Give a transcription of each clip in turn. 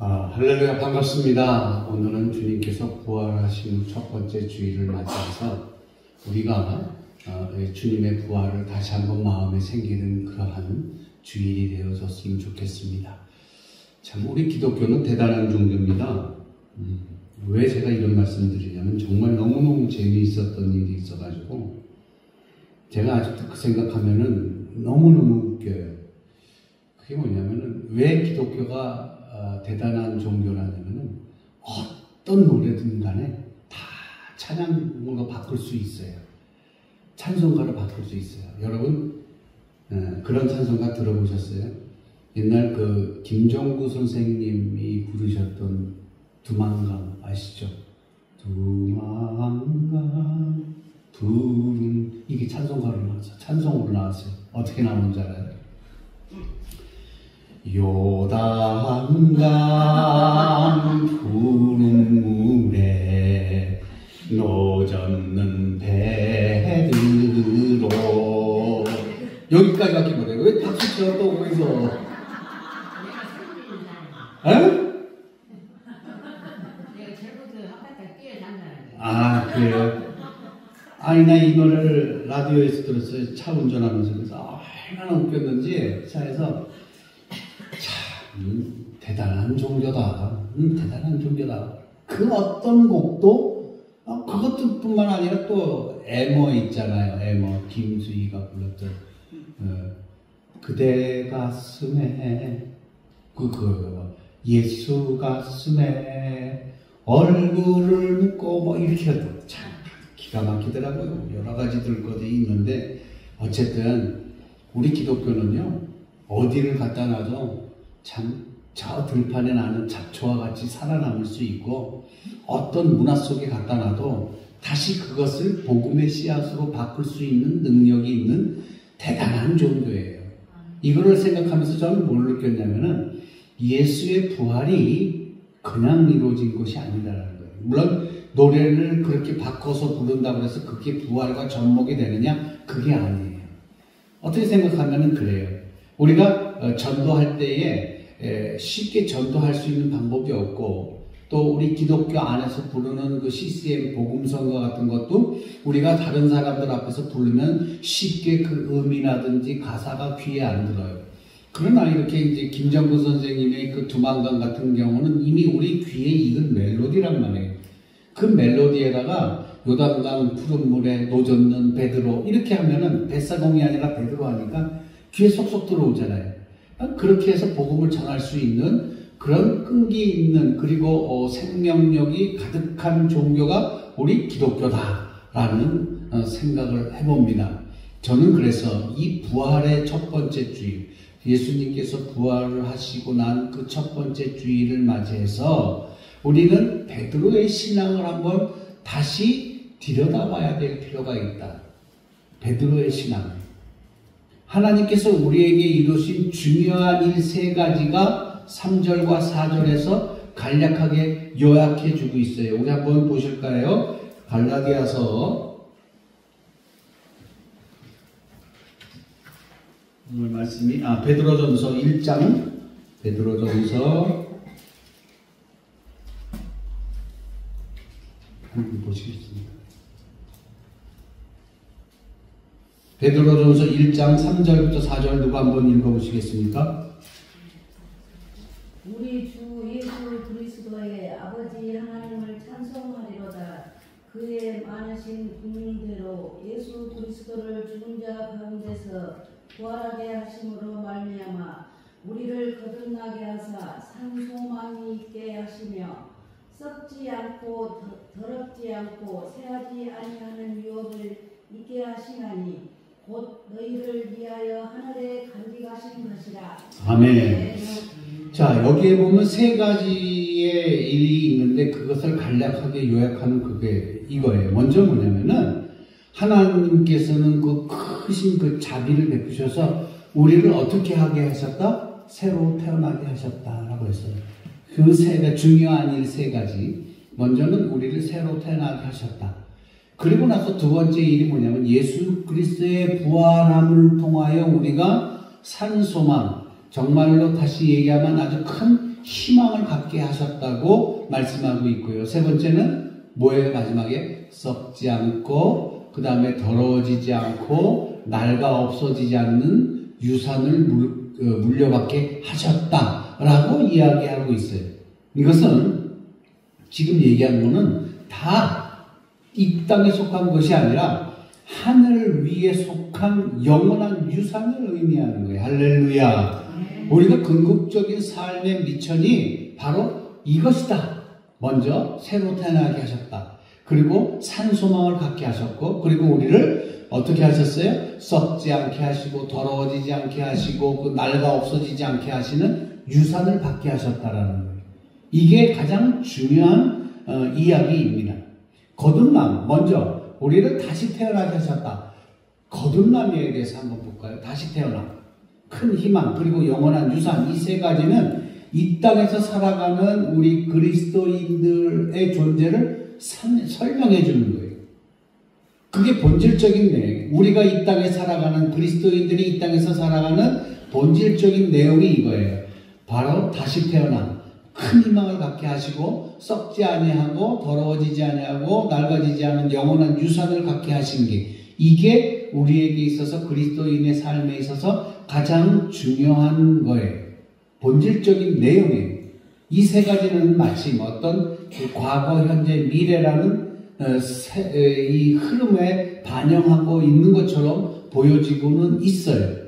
할렐루야, 반갑습니다. 오늘은 주님께서 부활하신 첫 번째 주일을 맞이해서 우리가 주님의 부활을 다시 한번 마음에 생기는 그러한 주일이 되어졌으면 좋겠습니다. 참 우리 기독교는 대단한 종교입니다. 왜 제가 이런 말씀 드리냐면 정말 너무너무 재미있었던 일이 있어가지고 제가 아직도 그 생각하면은 너무너무 웃겨요. 그게 뭐냐면은 왜 기독교가 대단한 종교라냐면은 어떤 노래든 간에 다 찬양으로 바꿀 수 있어요. 찬송가로 바꿀 수 있어요. 여러분 그런 찬송가 들어보셨어요? 옛날 그 김종구 선생님이 부르셨던 두만강 아시죠? 두만강 푸른 이게 찬송가로 나왔어요. 찬송으로 나왔어요. 어떻게 나오는지 알아요? 요단강 푸른 물에 노젓는 배들로 여기까지밖에 못해요. 왜 박수 치러 또 거기서 그래요? 아니 나 이 노래를 라디오에서 들었어요. 차 운전하면서. 그래서 얼마나 웃겼는지 차에서 참 대단한 종교다. 대단한 종교다. 그 어떤 곡도 그것도 뿐만 아니라 또 애모 있잖아요. 애모 김수희가 불렀던 그대 가슴에 예수 가슴에 얼굴을 묻고 뭐 이렇게 참 기가 막히더라고요. 여러 가지들 것이 있는데 어쨌든 우리 기독교는요 어디를 갖다 놔도 참 저 들판에 나는 잡초와 같이 살아남을 수 있고 어떤 문화 속에 갖다 놔도 다시 그것을 복음의 씨앗으로 바꿀 수 있는 능력이 있는 대단한 종교예요. 이거를 생각하면서 저는 뭘 느꼈냐면은 예수의 부활이 그냥 이루어진 것이 아니라는 거예요. 물론 노래를 그렇게 바꿔서 부른다고 해서 그게 부활과 접목이 되느냐? 그게 아니에요. 어떻게 생각하면은 그래요. 우리가 전도할 때에 쉽게 전도할 수 있는 방법이 없고 또 우리 기독교 안에서 부르는 그 CCM 복음성가 같은 것도 우리가 다른 사람들 앞에서 부르면 쉽게 그 의미라든지 가사가 귀에 안 들어요. 그러나 이렇게 이제 김정구 선생님의 그 두만강 같은 경우는 이미 우리 귀에 익은 멜로디란 말이에요. 그 멜로디에다가 요단강 푸른 물에 노젓는 베드로 이렇게 하면은 뱃사공이 아니라 베드로 하니까 귀에 쏙쏙 들어오잖아요. 그렇게 해서 복음을 전할 수 있는 그런 끈기 있는 그리고 생명력이 가득한 종교가 우리 기독교다라는 생각을 해봅니다. 저는 그래서 이 부활의 첫 번째 주일 예수님께서 부활을 하시고 난 그 첫 번째 주일을 맞이해서 우리는 베드로의 신앙을 한번 다시 들여다봐야 될 필요가 있다. 베드로의 신앙. 하나님께서 우리에게 이루신 중요한 일 세 가지가 3절과 4절에서 간략하게 요약해 주고 있어요. 우리 한번 보실까요? 갈라디아서 오늘 말씀이 베드로전서 1장 베드로전서 한번 보시겠습니다. 베드로전서 1장 3절부터 4절 누가 한번 읽어보시겠습니까? 우리 주 예수 그리스도의 아버지 하나님을 찬송하리로다. 그의 많으신 긍휼대로 예수 그리스도를 죽은 자 가운데서 부활하게 하심으로 말미암아 우리를 거듭나게 하사 산 소망이 있게 하시며 썩지 않고 더럽지 않고 새하지 아니하는 유업을 있게 하시나니 곧 너희를 위하여 하늘에 간직하신 것이라. 아멘. 자, 여기에 보면 세 가지의 일이 있는데 그것을 간략하게 요약하는 그게 이거예요. 먼저 뭐냐면은 하나님께서는 그 크신 그 자비를 베푸셔서 우리를 어떻게 하게 하셨다? 새로 태어나게 하셨다라고 했어요. 그 세 가지, 중요한 일 세 가지. 먼저는 우리를 새로 태어나게 하셨다. 그리고 나서 두 번째 일이 뭐냐면 예수 그리스도의 부활함을 통하여 우리가 산 소망, 정말로 다시 얘기하면 아주 큰 희망을 갖게 하셨다고 말씀하고 있고요. 세 번째는 뭐예요? 마지막에 썩지 않고 그 다음에 더러워지지 않고 낡아 없어지지 않는 유산을 물려받게 하셨다라고 이야기하고 있어요. 이것은 지금 얘기한 거는 다 이 땅에 속한 것이 아니라 하늘 위에 속한 영원한 유산을 의미하는 거예요. 할렐루야. 우리가 궁극적인 삶의 미천이 바로 이것이다. 먼저 새로 태어나게 하셨다. 그리고 산 소망을 갖게 하셨고, 그리고 우리를 어떻게 하셨어요? 썩지 않게 하시고 더러워지지 않게 하시고 그 낡아 없어지지 않게 하시는 유산을 받게 하셨다라는 거예요. 이게 가장 중요한 이야기입니다. 거듭남, 먼저 우리를 다시 태어나게 하셨다. 거듭남에 대해서 한번 볼까요? 다시 태어남, 큰 희망, 그리고 영원한 유산, 이 세 가지는 이 땅에서 살아가는 우리 그리스도인들의 존재를 설명해 주는 거예요. 그게 본질적인 내용. 우리가 이 땅에 살아가는, 그리스도인들이 이 땅에서 살아가는 본질적인 내용이 이거예요. 바로 다시 태어남, 큰 희망을 갖게 하시고 썩지 아니하고 더러워지지 아니하고 낡아지지 않은 영원한 유산을 갖게 하신 게, 이게 우리에게 있어서 그리스도인의 삶에 있어서 가장 중요한 거예요. 본질적인 내용이에요. 이 세 가지는 마치 어떤 과거, 현재, 미래라는 이 흐름에 반영하고 있는 것처럼 보여지고는 있어요.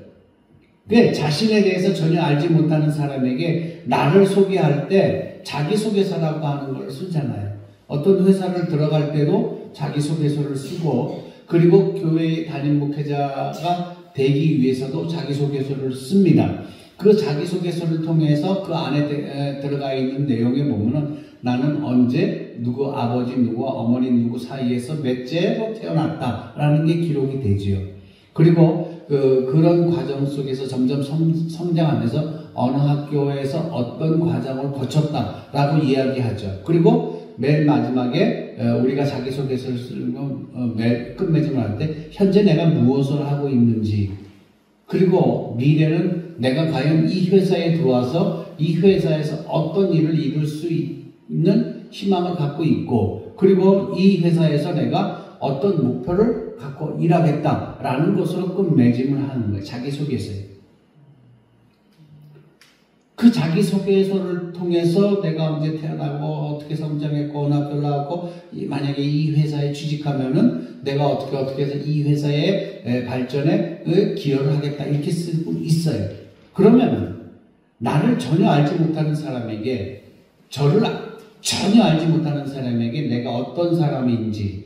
자신에 대해서 전혀 알지 못하는 사람에게 나를 소개할 때 자기소개서라고 하는 걸 쓰잖아요. 어떤 회사를 들어갈 때도 자기소개서를 쓰고, 그리고 교회 담임 목회자가 되기 위해서도 자기소개서를 씁니다. 그 자기소개서를 통해서 그 안에 들어가 있는 내용에 보면은 나는 언제 누구 아버지 누구와 어머니 누구 사이에서 몇째로 태어났다라는 게 기록이 되지요. 그리고 그런 과정 속에서 점점 성장하면서 어느 학교에서 어떤 과정을 거쳤다라고 이야기하죠. 그리고 맨 마지막에 우리가 자기소개서를 쓰면 끝맺음을 할 때 현재 내가 무엇을 하고 있는지, 그리고 미래는 내가 과연 이 회사에 들어와서 이 회사에서 어떤 일을 이룰 수 있는 희망을 갖고 있고, 그리고 이 회사에서 내가 어떤 목표를 갖고 일하겠다라는 것으로 끝맺음을 하는 거예요. 자기소개서예요. 그 자기소개서를 통해서 내가 언제 태어나고 어떻게 성장했고 어느 학교를 나왔고 만약에 이 회사에 취직하면은 내가 어떻게 해서 이 회사의 발전에 기여를 하겠다 이렇게 쓰고 있어요. 그러면 나를 전혀 알지 못하는 사람에게, 저를 전혀 알지 못하는 사람에게 내가 어떤 사람인지,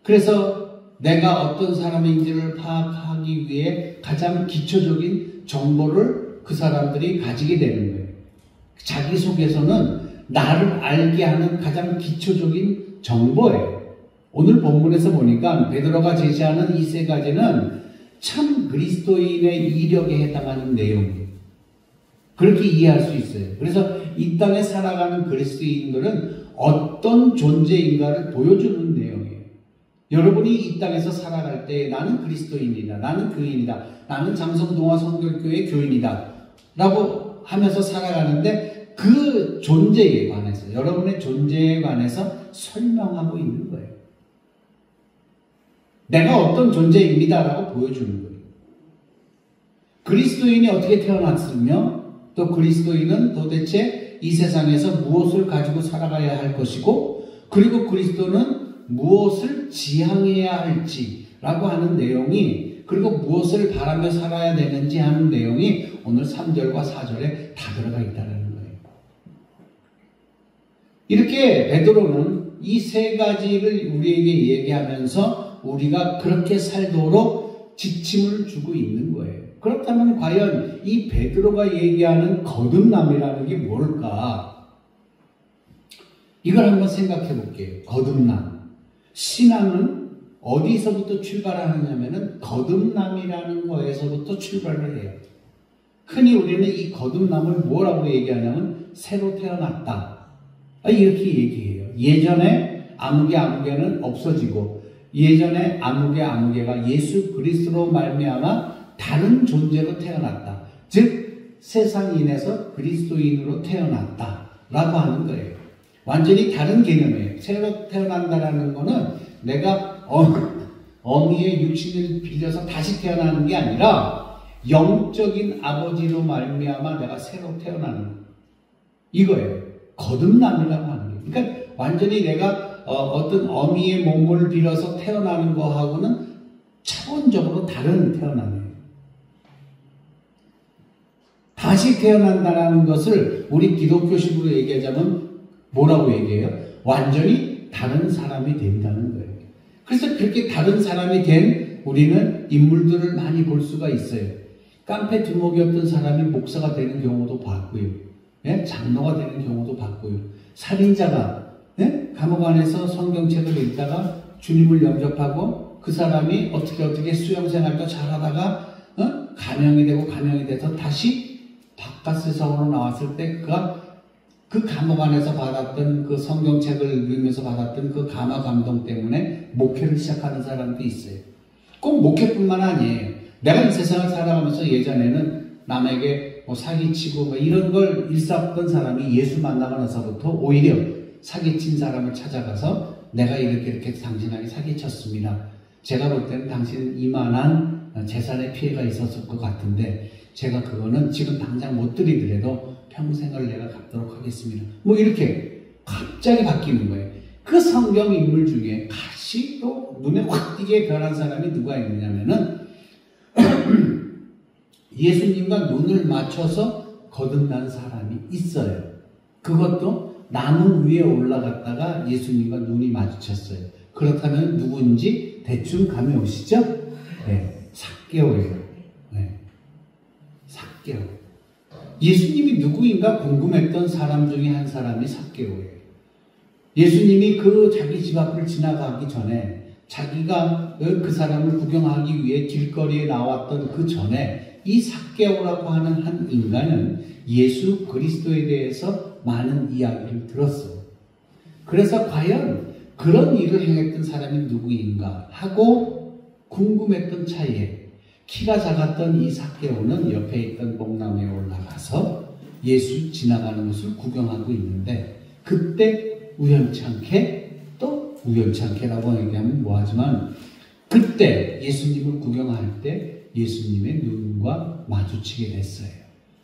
그래서 내가 어떤 사람인지를 파악하기 위해 가장 기초적인 정보를 그 사람들이 가지게 되는 거예요. 자기소개서는 나를 알게 하는 가장 기초적인 정보예요. 오늘 본문에서 보니까 베드로가 제시하는 이 세 가지는 참 그리스도인의 이력에 해당하는 내용이에요. 그렇게 이해할 수 있어요. 그래서 이 땅에 살아가는 그리스도인들은 어떤 존재인가를 보여주는 내용이에요. 여러분이 이 땅에서 살아갈 때 나는 그리스도인이다, 나는 교인이다, 나는 장성동화 성결교회 교인이다 라고 하면서 살아가는데, 그 존재에 관해서, 여러분의 존재에 관해서 설명하고 있는 거예요. 내가 어떤 존재입니다 라고 보여주는 거예요. 그리스도인이 어떻게 태어났으며 또 그리스도인은 도대체 이 세상에서 무엇을 가지고 살아가야 할 것이고, 그리고 그리스도는 무엇을 지향해야 할지라고 하는 내용이, 그리고 무엇을 바라며 살아야 되는지 하는 내용이 오늘 3절과 4절에 다 들어가 있다는 거예요. 이렇게 베드로는 이 세 가지를 우리에게 얘기하면서 우리가 그렇게 살도록 지침을 주고 있는 거예요. 그렇다면 과연 이 베드로가 얘기하는 거듭남이라는 게 뭘까? 이걸 한번 생각해 볼게요. 거듭남. 신앙은 어디서부터 출발하느냐면은 거듭남이라는 거에서부터 출발을 해요. 흔히 우리는 이 거듭남을 뭐라고 얘기하냐면 새로 태어났다, 이렇게 얘기해요. 예전에 아무개는 없어지고, 예전에 아무개가 예수 그리스도로 말미암아 다른 존재로 태어났다. 즉 세상인에서 그리스도인으로 태어났다라고 하는 거예요. 완전히 다른 개념이에요. 새로 태어난다라는 거는 내가 어미의 육신을 빌려서 다시 태어나는 게 아니라 영적인 아버지로 말미암아 내가 새로 태어나는 거. 이거예요. 거듭남이라고 하는 거예요. 그러니까 완전히 내가 어떤 어미의 몸을 빌어서 태어나는 거하고는 차원적으로 다른 태어남이에요. 다시 태어난다는 것을 우리 기독교식으로 얘기하자면 뭐라고 얘기해요? 완전히 다른 사람이 된다는 거예요. 그래서 그렇게 다른 사람이 된 우리는 인물들을 많이 볼 수가 있어요. 깡패 두목이었던 사람이 목사가 되는 경우도 봤고요. 예? 장로가 되는 경우도 봤고요. 살인자가 감옥 안에서 성경책을 읽다가 주님을 영접하고 그 사람이 어떻게 수영생활도 잘하다가 감형이 돼서 다시 바깥 세상으로 나왔을 때 그가 그 감옥 안에서 받았던 그 성경책을 읽으면서 받았던 그 감화 감동 때문에 목회를 시작하는 사람도 있어요. 꼭 목회뿐만 아니에요. 내가 이 세상을 살아가면서 예전에는 남에게 사기치고 이런 걸 일삼던 사람이 예수 만나고 나서부터 오히려 사기친 사람을 찾아가서 내가 이렇게 당신에게 사기쳤습니다. 제가 볼 때는 당신은 이만한 재산의 피해가 있었을 것 같은데 제가 그거는 지금 당장 못 드리더라도 평생을 내가 갚도록 하겠습니다. 이렇게 갑자기 바뀌는 거예요. 그 성경 인물 중에 다시 또 눈에 확 띄게 변한 사람이 누가 있느냐면은 예수님과 눈을 맞춰서 거듭난 사람이 있어요. 그것도 나무 위에 올라갔다가 예수님과 눈이 마주쳤어요. 그렇다면 누군지 대충 감이 오시죠? 네, 삭개오예요. 네, 삭개오. 예수님이 누구인가 궁금했던 사람 중에 한 사람이 삭개오예요. 예수님이 그 자기 집 앞을 지나가기 전에 자기가 그 사람을 구경하기 위해 길거리에 나왔던 그 전에 이 삭개오라고 하는 한 인간은 예수 그리스도에 대해서 많은 이야기를 들었어요. 그래서 과연 그런 일을 행했던 사람이 누구인가 하고 궁금했던 차이에 키가 작았던 이 삭개오는 옆에 있던 뽕나무에 올라가서 예수 지나가는 것을 구경하고 있는데 그때 우연치 않게라고 얘기하면 뭐하지만 그때 예수님을 구경할 때 예수님의 눈과 마주치게 됐어요.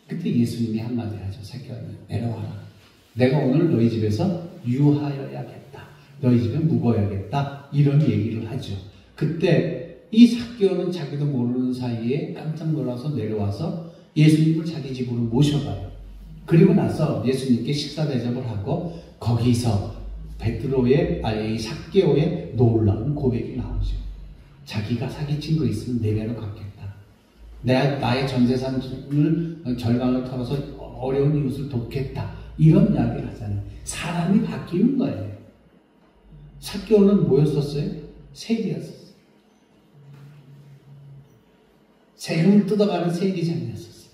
그때 예수님이 한마디 하죠. 삭개오야 내려와라. 내가 오늘 너희 집에서 유하여야겠다. 너희 집에 묵어야겠다. 이런 얘기를 하죠. 그때 이 삭개오는 자기도 모르는 사이에 깜짝 놀라서 내려와서 예수님을 자기 집으로 모셔가요. 그리고 나서 예수님께 식사 대접을 하고 거기서 이 삭개오의 놀라운 고백이 나오죠. 자기가 사기친 거 있으면 내 배로 갚겠다. 나의 전 재산을 절반을 털어서 어려운 이웃을 돕겠다. 이런 이야기를 하잖아요. 사람이 바뀌는 거예요. 삭개오는 뭐였었어요? 세리였었어요. 세금을 뜯어가는 세리장이었었어요.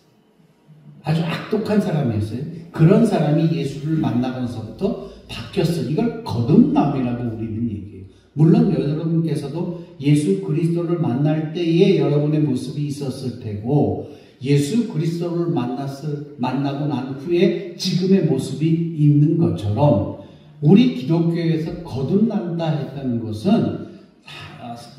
아주 악독한 사람이었어요. 그런 사람이 예수를 만나면서부터 바뀌었어요. 이걸 거듭남이라고 우리는 얘기해요. 물론 여러분께서도 예수 그리스도를 만날 때에 여러분의 모습이 있었을 테고 예수 그리스도를 만나고 난 후에 지금의 모습이 있는 것처럼 우리 기독교에서 거듭난다 했다는 것은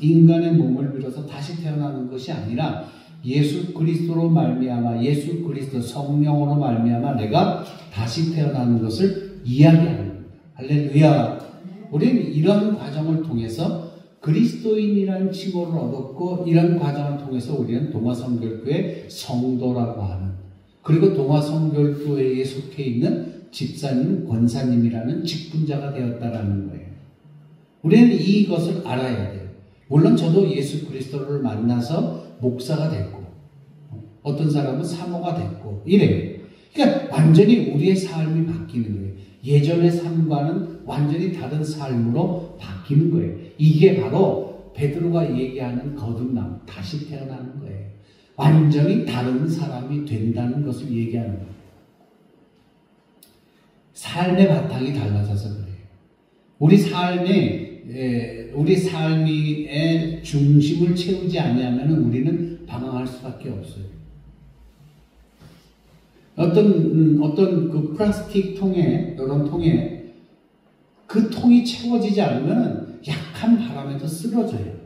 인간의 몸을 빌어서 다시 태어나는 것이 아니라 예수 그리스도로 말미암아 예수 그리스도 성령으로 말미암아 내가 다시 태어나는 것을 이야기하는 겁니다. 할렐루야. 우리는 이런 과정을 통해서 그리스도인이라는 칭호를 얻었고 이런 과정을 통해서 우리는 동화성결교회 성도라고 하는 그리고 동화성결교회에 속해 있는 집사님, 권사님이라는 직분자가 되었다라는 거예요. 우리는 이것을 알아야 돼요. 물론 저도 예수 그리스도를 만나서 목사가 됐고 어떤 사람은 사모가 됐고 이래요. 그러니까 완전히 우리의 삶이 바뀌는 거예요. 예전의 삶과는 완전히 다른 삶으로 바뀌는 거예요. 이게 바로 베드로가 얘기하는 거듭남, 다시 태어나는 거예요. 완전히 다른 사람이 된다는 것을 얘기하는 거예요. 삶의 바탕이 달라져서 그래요. 우리 삶의 중심을 채우지 않으면 우리는 방황할 수밖에 없어요. 어떤 그 플라스틱 통에, 이런 통에, 그 통이 채워지지 않으면 약한 바람에도 쓰러져요.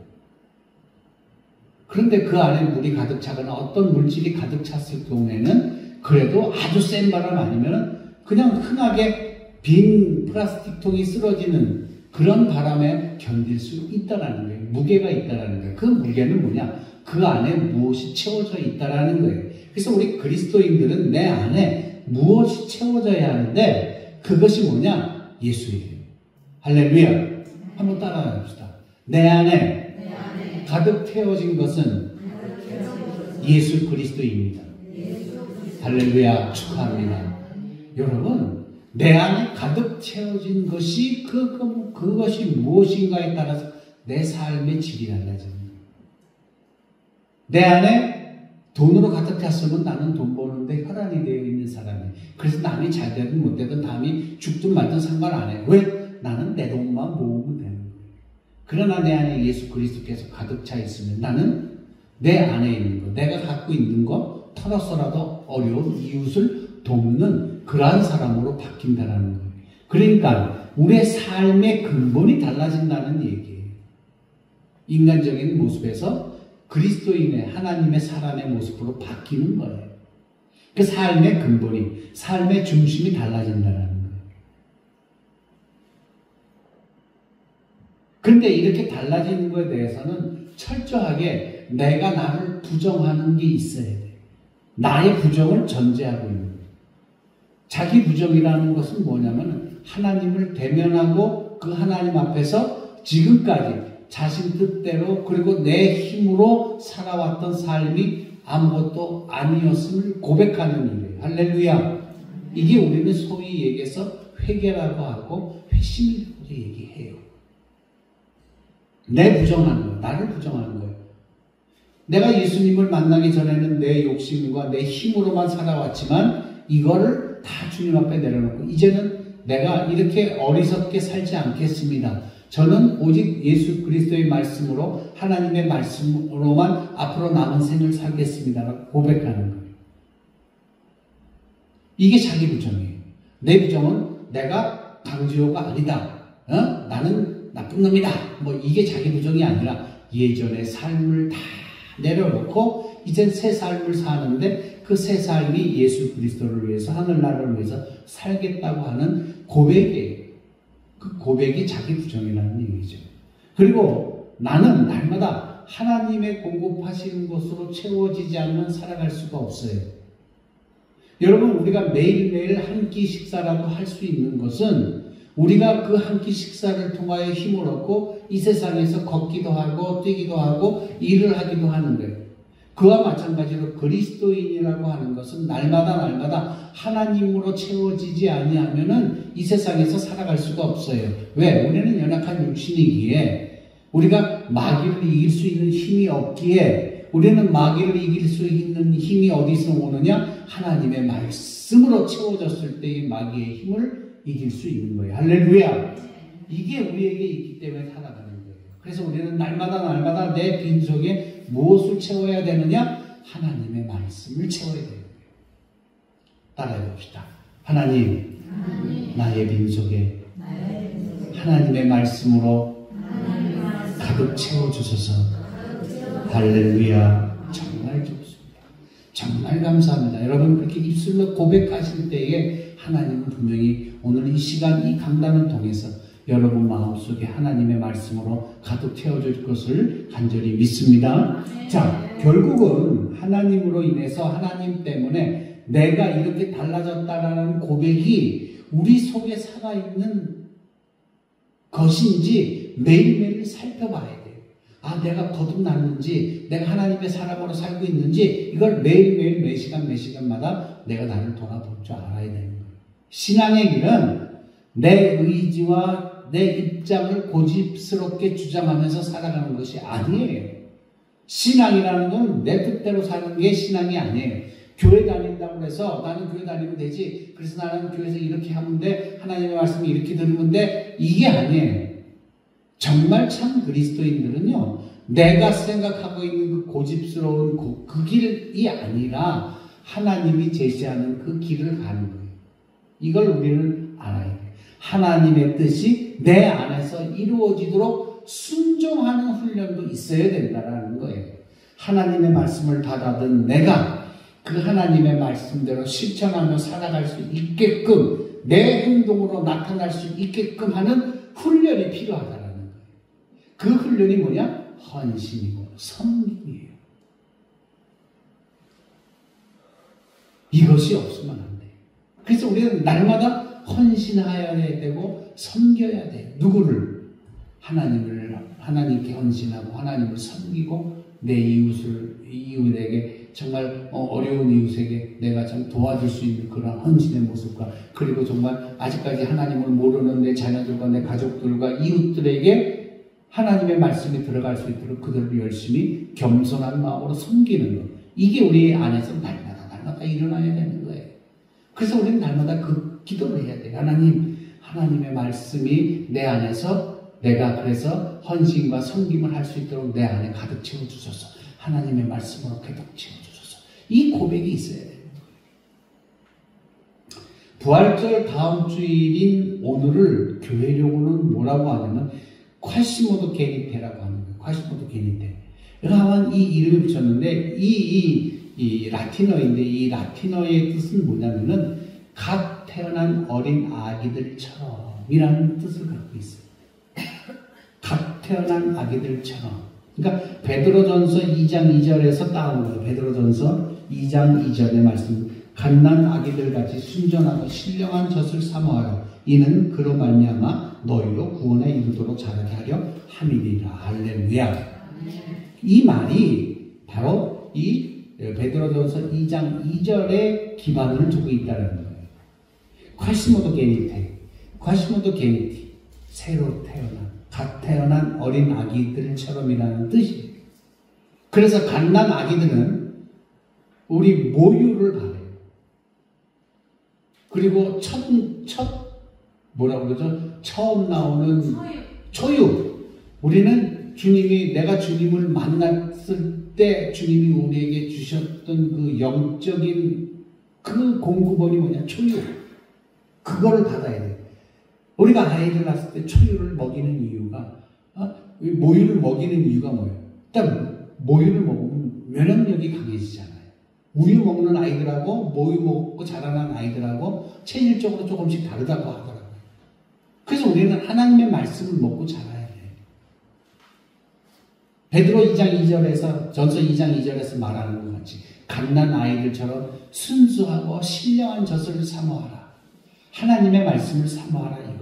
그런데 그 안에 물이 가득 차거나 어떤 물질이 가득 찼을 경우에는 그래도 아주 센 바람 아니면 그냥 흔하게 빈 플라스틱 통이 쓰러지는 그런 바람에 견딜 수 있다라는 거예요. 무게가 있다라는 거예요. 그 무게는 뭐냐? 그 안에 무엇이 채워져 있다라는 거예요. 그래서 우리 그리스도인들은 내 안에 무엇이 채워져야 하는데 그것이 뭐냐? 예수예요. 할렐루야. 한번 따라해 봅시다. 내 안에 가득 태워진 것은 예수 그리스도입니다. 할렐루야. 축하합니다. 여러분, 내 안에 가득 채워진 것이 그것이 무엇인가에 따라서 내 삶의 질이 달라집니다. 내 안에 돈으로 가득 찼으면 나는 돈 버는데 혈안이 되어 있는 사람이에요. 그래서 남이 잘 되든 못 되든 남이 죽든 말든 상관 안 해요. 왜? 나는 내 돈만 모으면 되는 거예요. 그러나 내 안에 예수 그리스도께서 가득 차 있으면 나는 내 안에 있는 거, 내가 갖고 있는 거 털어서라도 어려운 이웃을 돕는 그러한 사람으로 바뀐다는 거예요. 그러니까 우리의 삶의 근본이 달라진다는 얘기예요. 인간적인 모습에서 그리스도인의 하나님의 사람의 모습으로 바뀌는 거예요. 그 삶의 근본이, 삶의 중심이 달라진다는 거예요. 그런데 이렇게 달라지는 것에 대해서는 철저하게 내가 나를 부정하는 게 있어야 돼요. 나의 부정을 전제하고 있는 거예요. 자기 부정이라는 것은 뭐냐면 하나님을 대면하고 그 하나님 앞에서 지금까지 자신 뜻대로 그리고 내 힘으로 살아왔던 삶이 아무것도 아니었음을 고백하는 일이에요. 할렐루야. 이게 우리는 소위 얘기해서 회개라고 하고 회심이라고 얘기해요. 내 부정하는 거예요. 나를 부정하는 거예요. 내가 예수님을 만나기 전에는 내 욕심과 내 힘으로만 살아왔지만 이거를 다 주님 앞에 내려놓고 이제는 내가 이렇게 어리석게 살지 않겠습니다. 저는 오직 예수 그리스도의 말씀으로 하나님의 말씀으로만 앞으로 남은 생을 살겠습니다. 고백하는 거예요. 이게 자기 부정이에요. 내 부정은 내가 강지호가 아니다. 나는 나쁜 놈이다. 뭐 이게 자기 부정이 아니라 예전의 삶을 다 내려놓고 이제 새 삶을 사는데 그 새 삶이 예수 그리스도를 위해서 하늘나라를 위해서 살겠다고 하는 고백이에요. 그 고백이 자기 부정이라는 얘기죠. 그리고 나는 날마다 하나님의 공급하시는 것으로 채워지지 않으면 살아갈 수가 없어요. 여러분, 우리가 매일매일 한 끼 식사라도 할 수 있는 것은 우리가 그 한 끼 식사를 통하여 힘을 얻고 이 세상에서 걷기도 하고 뛰기도 하고 일을 하기도 하는 거예요. 그와 마찬가지로 그리스도인이라고 하는 것은 날마다 하나님으로 채워지지 아니하면은 이 세상에서 살아갈 수가 없어요. 왜? 우리는 연약한 육신이기에 우리가 마귀를 이길 수 있는 힘이 없기에 우리는 마귀를 이길 수 있는 힘이 어디서 오느냐? 하나님의 말씀으로 채워졌을 때의 마귀의 힘을 이길 수 있는 거예요. 할렐루야! 이게 우리에게 있기 때문에 살아가는 거예요. 그래서 우리는 날마다 내 빈속에 무엇을 채워야 되느냐? 하나님의 말씀을 채워야 돼요. 따라해 봅시다. 하나님, 나의 빈속에 하나님의 말씀으로 가득 채워주셔서 할렐루야. 정말 좋습니다. 정말 감사합니다. 여러분 그렇게 입술로 고백하실 때에 하나님은 분명히 오늘 이 시간 이 강단을 통해서 여러분 마음속에 하나님의 말씀으로 가득 채워줄 것을 간절히 믿습니다. 자, 결국은 하나님으로 인해서 하나님 때문에 내가 이렇게 달라졌다라는 고백이 우리 속에 살아있는 것인지 매일매일 살펴봐야 돼요. 아, 내가 거듭났는지 내가 하나님의 사람으로 살고 있는지 이걸 매일매일 매시간마다 내가 나를 돌아볼 줄 알아야 되는 거예요. 신앙의 길은 내 의지와 내 입장을 고집스럽게 주장하면서 살아가는 것이 아니에요. 신앙이라는 건 내 뜻대로 사는 게 신앙이 아니에요. 교회 다닌다고 해서 나는 교회 다니면 되지. 그래서 나는 교회에서 이렇게 하면 돼. 하나님의 말씀을 이렇게 들으면 돼. 이게 아니에요. 정말 참 그리스도인들은요. 내가 생각하고 있는 그 고집스러운 그 길이 아니라 하나님이 제시하는 그 길을 가는 거예요. 이걸 우리는 알아야 돼요. 하나님의 뜻이 내 안에서 이루어지도록 순종하는 훈련도 있어야 된다는 거예요. 하나님의 말씀을 받아든 내가 그 하나님의 말씀대로 실천하며 살아갈 수 있게끔 내 행동으로 나타날 수 있게끔 하는 훈련이 필요하다는 거예요. 그 훈련이 뭐냐? 헌신이고 섬김이에요. 이것이 없으면 안 돼요. 그래서 우리는 날마다 헌신하여야 되고 섬겨야 돼요. 누구를? 하나님께 헌신하고 하나님을 섬기고 내 이웃에게 정말 어려운 이웃에게 내가 좀 도와줄 수 있는 그런 헌신의 모습과 그리고 정말 아직까지 하나님을 모르는 내 자녀들과 내 가족들과 이웃들에게 하나님의 말씀이 들어갈 수 있도록 그들을 열심히 겸손한 마음으로 섬기는 것. 이게 우리 안에서 날마다 일어나야 되는 거예요. 그래서 우리는 날마다 그 기도를 해야 돼요. 하나님의 말씀이 내 안에서 내가 그래서 헌신과 섬김을 할 수 있도록 내 안에 가득 채워주소서. 하나님의 말씀으로 가득 채워주소서. 이 고백이 있어야 돼요. 부활절 다음 주일인 오늘을 교회용어는 뭐라고 하냐면 콰시모도 게니테라고 하는 거예요. 콰시모도 게니테. 여러분 이 이름을 붙였는데 이 라틴어인데 이 라틴어의 뜻은 뭐냐면은 갓 태어난 어린 아기들처럼 이라는 뜻을 갖고 있어요. 갓 태어난 아기들처럼. 그러니까 베드로전서 2장 2절에서 따온 거예요. 베드로전서 2장 2절의 말씀. 갓난 아기들같이 순전하고 신령한 젖을 사모하여 이는 그로 말미암아 너희로 구원에 이르도록 자라게 하려 함이니라. 할렐루야. 이 말이 바로 이 베드로전서 2장 2절에 기반을 두고 있다는 거예요. 콰시모도 게니티, 새로 태어난, 갓 태어난 어린 아기들처럼이라는 뜻이에요. 그래서 갓난 아기들은 우리 모유를 받아요. 그리고 뭐라고 그러죠? 처음 나오는 초유. 우리는 내가 주님을 만났을 때 주님이 우리에게 주셨던 그 영적인 그 공급원이 뭐냐? 초유. 그거를 받아야 돼요. 우리가 아이를 낳았을 때 초유를 먹이는 이유가 모유를 먹이는 이유가 뭐예요? 일단 모유를 먹으면 면역력이 강해지잖아요. 우유 먹는 아이들하고 모유 먹고 자라난 아이들하고 체질적으로 조금씩 다르다고 하더라고요. 그래서 우리는 하나님의 말씀을 먹고 자라야 돼요. 베드로 2장 2절에서 전서 2장 2절에서 말하는 것 같이 갓난 아이들처럼 순수하고 신령한 젖을 사모하라. 하나님의 말씀을 사모하라 이거예요.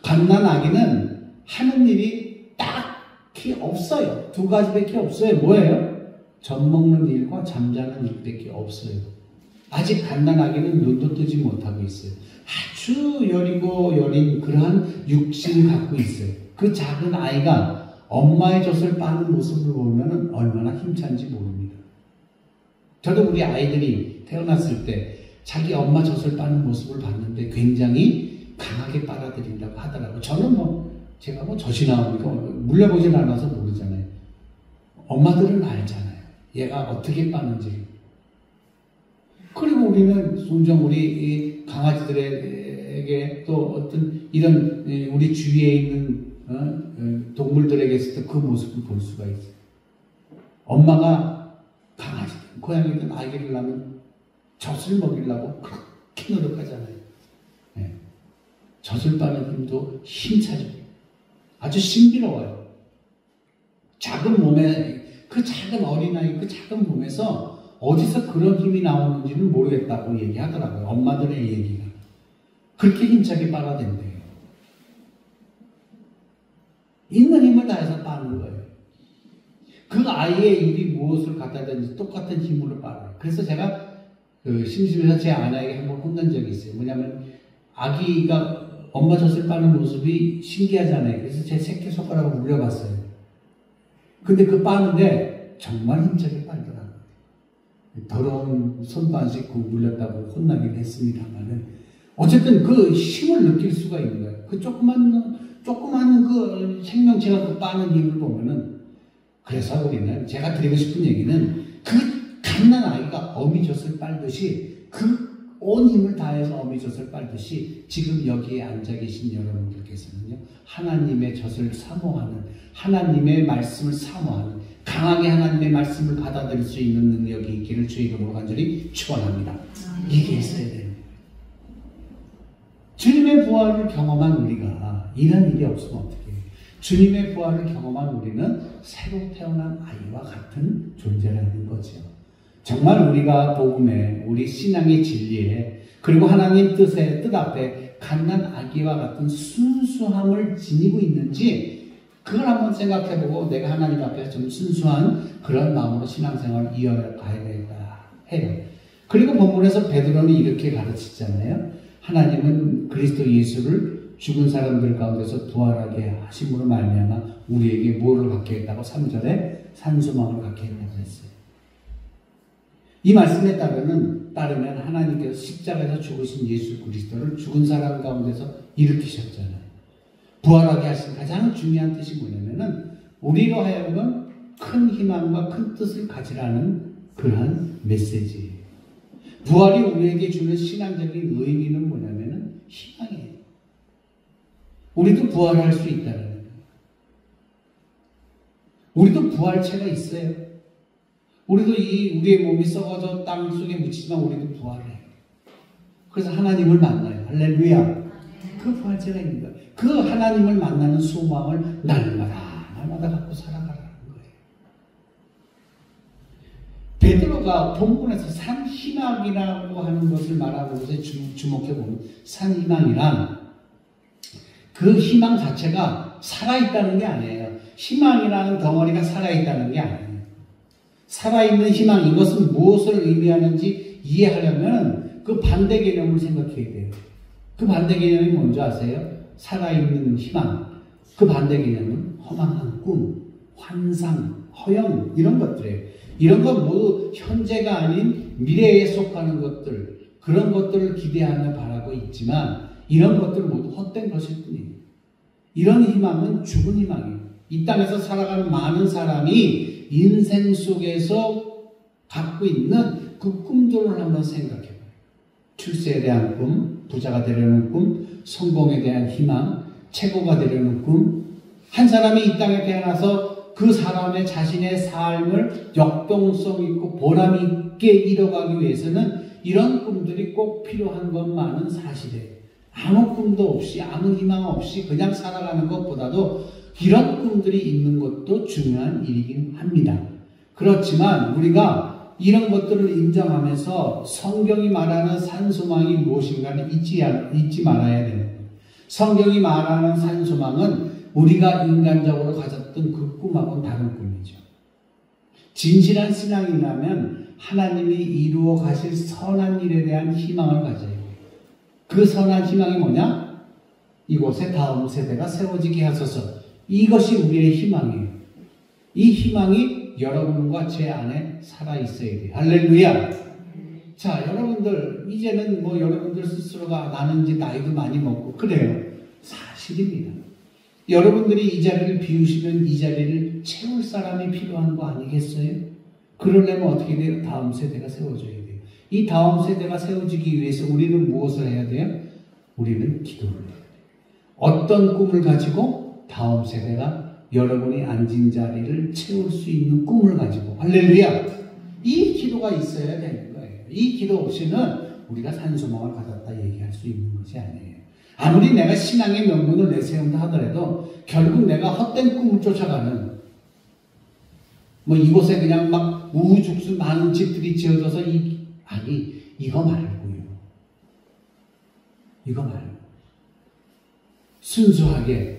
갓난 아기는 하는 일이 딱히 없어요. 두 가지밖에 없어요. 뭐예요? 젖 먹는 일과 잠자는 일밖에 없어요. 아직 갓난 아기는 눈도 뜨지 못하고 있어요. 아주 여린 그러한 육신을 갖고 있어요. 그 작은 아이가 엄마의 젖을 빠는 모습을 보면 얼마나 힘찬지 모릅니다. 저도 우리 아이들이 태어났을 때 자기 엄마 젖을 빠는 모습을 봤는데 굉장히 강하게 빨아들인다고 하더라고요. 저는 제가 젖이 나오니까 물려보진 않아서 모르잖아요. 엄마들은 알잖아요. 얘가 어떻게 빠는지. 그리고 우리는 종종 우리 강아지들에게 또 어떤 이런 우리 주위에 있는 동물들에게서도 그 모습을 볼 수가 있어요. 엄마가 강아지든 고양이든 아기를 낳으면 젖을 먹이려고 그렇게 노력하잖아요. 네. 젖을 빠는 힘도 힘차죠. 아주 신비로워요. 작은 몸에 그 작은 어린아이 그 작은 몸에서 어디서 그런 힘이 나오는지는 모르겠다고 얘기하더라고요. 엄마들의 얘기가. 그렇게 힘차게 빨아댄대요. 있는 힘을 다해서 빠는 거예요. 그 아이의 입이 무엇을 갖다 대든지 똑같은 힘으로 빨아요. 그래서 제가 심심해서 제 아내에게 한번 혼난 적이 있어요. 뭐냐면 아기가 엄마 젖을 빠는 모습이 신기하잖아요. 그래서 제 새끼손가락을 물려봤어요. 근데 그 빠는데 정말 힘차게 빨더라고요. 더러운 손도 안 씻고 물렸다고 혼나긴 했습니다만은 어쨌든 그 힘을 느낄 수가 있는 거예요. 그 조그만 그 생명체가 그 빠는 힘을 보면은 그래서 우리는 제가 드리고 싶은 얘기는 그 갓난 아이가 어미젖을 빨듯이 그 온 힘을 다해서 어미젖을 빨듯이 지금 여기에 앉아 계신 여러분들께서는요, 하나님의 젖을 사모하는, 하나님의 말씀을 사모하는, 강하게 하나님의 말씀을 받아들일 수 있는 능력이 있기를 주의 이름으로 간절히 축원합니다. 이게 있어야 됩니다. 주님의 부활을 경험한 우리가 이런 일이 없으면 어떡해요? 주님의 부활을 경험한 우리는 새로 태어난 아이와 같은 존재라는 거죠. 정말 우리가 복음에, 우리 신앙의 진리에, 그리고 하나님 뜻 앞에 갓난 아기와 같은 순수함을 지니고 있는지 그걸 한번 생각해보고 내가 하나님 앞에서 좀 순수한 그런 마음으로 신앙생활을 이어가야겠다 해요. 그리고 본문에서 베드로는 이렇게 가르치잖아요. 하나님은 그리스도 예수를 죽은 사람들 가운데서 부활하게 하심으로 말미암아 우리에게 뭐를 갖게 했다고 3절에 산소망을 갖게 했다고 했어요. 이 말씀에 따르면 하나님께서 십자가에서 죽으신 예수 그리스도를 죽은 사람 가운데서 일으키셨잖아요. 부활하게 하신 가장 중요한 뜻이 뭐냐면은 우리로 하여금 큰 희망과 큰 뜻을 가지라는 그러한 메시지예요. 부활이 우리에게 주는 신앙적인 의미는 뭐냐면은 희망이에요. 우리도 부활할 수 있다는 거예요. 우리도 부활체가 있어요. 우리도 우리의 몸이 썩어져 땅 속에 묻히지만 우리도 부활해요. 그래서 하나님을 만나요. 할렐루야. 그 부활체가 있는 거예요. 그 하나님을 만나는 소망을 날마다 갖고 살아가라는 거예요. 베드로가 본문에서 산희망이라고 하는 것을 말하는 것에 주목해보면 산희망이란 그 희망 자체가 살아있다는 게 아니에요. 희망이라는 덩어리가 살아있다는 게 아니에요. 살아있는 희망, 이것은 무엇을 의미하는지 이해하려면 그 반대 개념을 생각해야 돼요. 그 반대 개념이 뭔지 아세요? 살아있는 희망. 그 반대 개념은 허망한 꿈, 환상, 허영, 이런 것들이에요. 이런 건 모두 현재가 아닌 미래에 속하는 것들, 그런 것들을 기대하며 바라고 있지만 이런 것들은 모두 헛된 것일 뿐이에요. 이런 희망은 죽은 희망이에요. 이 땅에서 살아가는 많은 사람이 인생 속에서 갖고 있는 그 꿈들을 한번 생각해봐요. 출세에 대한 꿈, 부자가 되려는 꿈, 성공에 대한 희망, 최고가 되려는 꿈. 한 사람이 이 땅에 태어나서 그 사람의 자신의 삶을 역동성 있고 보람 있게 이뤄가기 위해서는 이런 꿈들이 꼭 필요한 것만은 사실이에요. 아무 꿈도 없이 아무 희망 없이 그냥 살아가는 것보다도 이런 꿈들이 있는 것도 중요한 일이긴 합니다. 그렇지만 우리가 이런 것들을 인정하면서 성경이 말하는 산소망이 무엇인가를 잊지 말아야 돼요. 성경이 말하는 산소망은 우리가 인간적으로 가졌던 그 꿈하고는 다른 꿈이죠. 진실한 신앙이라면 하나님이 이루어 가실 선한 일에 대한 희망을 가져야 돼요. 그 선한 희망이 뭐냐? 이곳에 다음 세대가 세워지게 하소서. 이것이 우리의 희망이에요. 이 희망이 여러분과 제 안에 살아있어야 돼요. 할렐루야! 자, 여러분들, 이제는 여러분들 스스로가 나는 이제 나이도 많이 먹고, 그래요. 사실입니다. 여러분들이 이 자리를 비우시면 이 자리를 채울 사람이 필요한 거 아니겠어요? 그러려면 어떻게 돼요? 다음 세대가 세워져야 돼요. 이 다음 세대가 세워지기 위해서 우리는 무엇을 해야 돼요? 우리는 기도를 해야 돼요. 어떤 꿈을 가지고? 다음 세대가 여러분이 앉은 자리를 채울 수 있는 꿈을 가지고, 할렐루야! 이 기도가 있어야 되는 거예요. 이 기도 없이는 우리가 산소망을 가졌다 얘기할 수 있는 것이 아니에요. 아무리 내가 신앙의 명분을 내세운다 하더라도 결국 내가 헛된 꿈을 쫓아가는, 이곳에 그냥 막 우후죽순 많은 집들이 지어져서 이거 말고요. 이거 말고 순수하게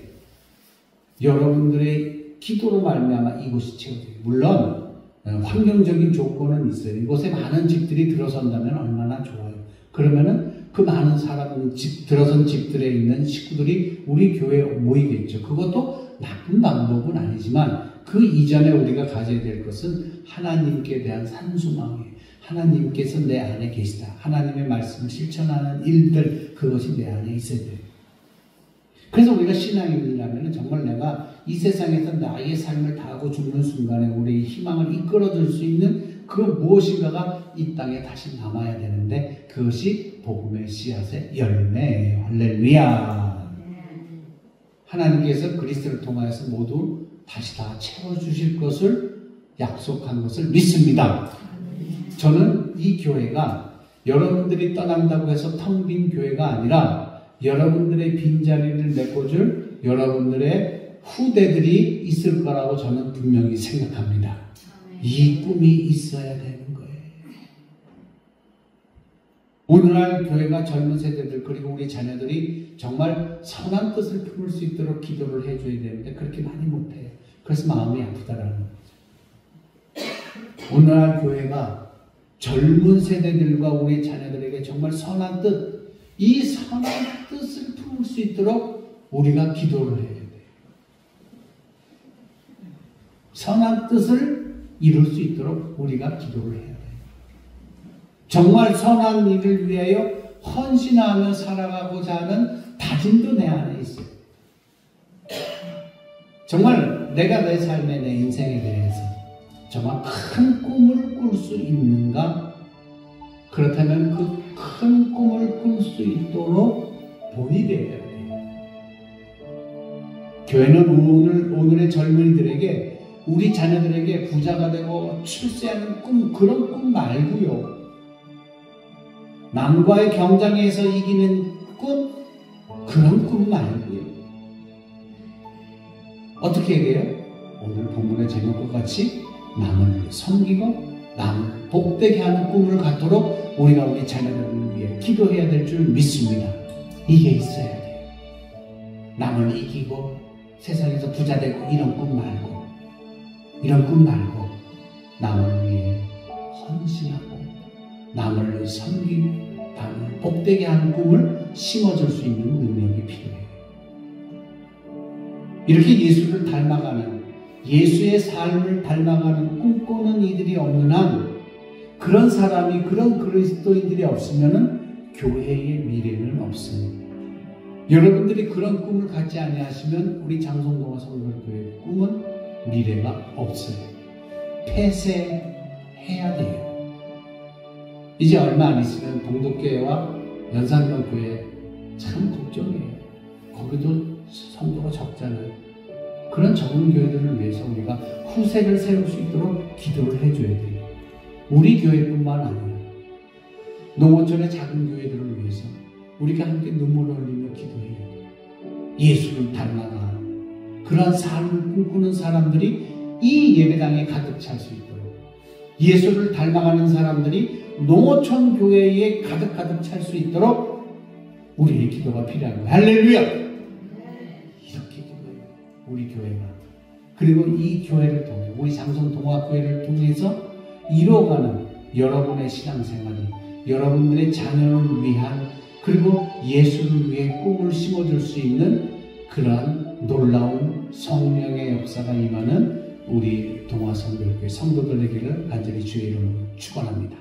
여러분들의 기도로 말미암아 이곳이 채워져요. 물론 환경적인 조건은 있어요. 이곳에 많은 집들이 들어선다면 얼마나 좋아요. 그러면은 그 많은 들어선 집들에 있는 식구들이 우리 교회에 모이겠죠. 그것도 나쁜 방법은 아니지만 그 이전에 우리가 가져야 될 것은 하나님께 대한 산소망이에요. 하나님께서 내 안에 계시다. 하나님의 말씀을 실천하는 일들, 그것이 내 안에 있어야 돼요. 그래서 우리가 신앙인이라면 정말 내가 이 세상에서 나의 삶을 다하고 죽는 순간에 우리의 희망을 이끌어줄 수 있는 그 무엇인가가 이 땅에 다시 남아야 되는데 그것이 복음의 씨앗의 열매예요. 할렐루야. 하나님께서 그리스도를 통하여서 모두 다시 다 채워주실 것을 약속한 것을 믿습니다. 저는 이 교회가 여러분들이 떠난다고 해서 텅 빈 교회가 아니라 여러분들의 빈자리를 메꿔줄 여러분들의 후대들이 있을 거라고 저는 분명히 생각합니다. 이 꿈이 있어야 되는 거예요. 오늘날 교회가 젊은 세대들 그리고 우리 자녀들이 정말 선한 뜻을 품을 수 있도록 기도를 해줘야 되는데 그렇게 많이 못해요. 그래서 마음이 아프다라는 거죠. 오늘날 교회가 젊은 세대들과 우리 자녀들에게 정말 선한 뜻, 이 선한 뜻을 품을 수 있도록 우리가 기도를 해야 돼요. 선한 뜻을 이룰 수 있도록 우리가 기도를 해야 돼요. 정말 선한 일을 위하여 헌신하며 살아가고자 하는 다짐도 내 안에 있어요. 정말 내가 내 삶에 내 인생에 대해서 정말 큰 꿈을 꿀 수 있는가? 그렇다면 그 큰 꿈을 꿀 수 있도록 본이 되어야 돼요. 교회는 오늘의 젊은이들에게 우리 자녀들에게 부자가 되고 출세하는 꿈, 그런 꿈 말고요. 남과의 경쟁에서 이기는 꿈, 그런 꿈 말고요. 어떻게 얘기해요? 오늘 본문의 제목과 같이 남을 섬기고 남을 복되게 하는 꿈을 갖도록 우리가 우리 자녀들을 위해 기도해야 될 줄 믿습니다. 이게 있어야 돼요. 남을 이기고 세상에서 부자 되고 이런 꿈 말고 남을 위해 헌신하고 남을 섬기고 남을 복되게 하는 꿈을 심어줄 수 있는 능력이 필요해요. 이렇게 예수를 닮아가는, 예수의 삶을 닮아가는 꿈꾸는 이들이 없는 한, 그런 사람이, 그런 그리스도인들이 없으면 교회의 미래는 없어요. 여러분들이 그런 꿈을 갖지 아니하시면 우리 장성동화 성결교회의 꿈은 미래가 없어요. 폐쇄해야 돼요. 이제 얼마 안 있으면 동독교회와 연산동교회 참 걱정이에요. 거기도 성도가 적잖아요. 그런 적은 교회들을 위해서 우리가 후세를 세울 수 있도록 기도를 해줘야 돼요. 우리 교회뿐만 아니라 농어촌의 작은 교회들을 위해서 우리가 함께 눈물을 흘리며 기도해요. 예수를 닮아가 그런 삶을 꿈꾸는 사람들이 이 예배당에 가득 찰 수 있도록, 예수를 닮아가는 사람들이 농어촌 교회에 가득 찰 수 있도록 우리의 기도가 필요한 거예요. 할렐루야! 이렇게 기도해요. 우리 교회가. 그리고 이 교회를 통해, 우리 장성동화교회를 통해서 이뤄가는 여러분의 신앙생활이 여러분들의 자녀를 위한, 그리고 예수를 위해 꿈을 심어줄 수 있는 그러한 놀라운 성령의 역사가 임하는 우리 동화성결교회 성도들 되기를 간절히 주의 이름으로 축원합니다.